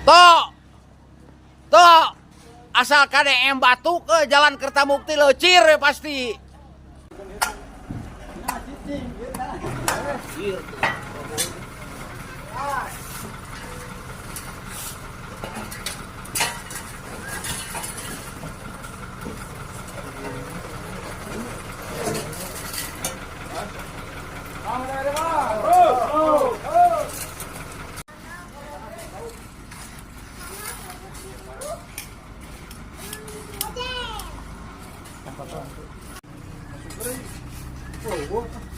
Tok. Tok. Asal KDM Batu ke Jalan Kertamukti lecir ya pasti. Oh,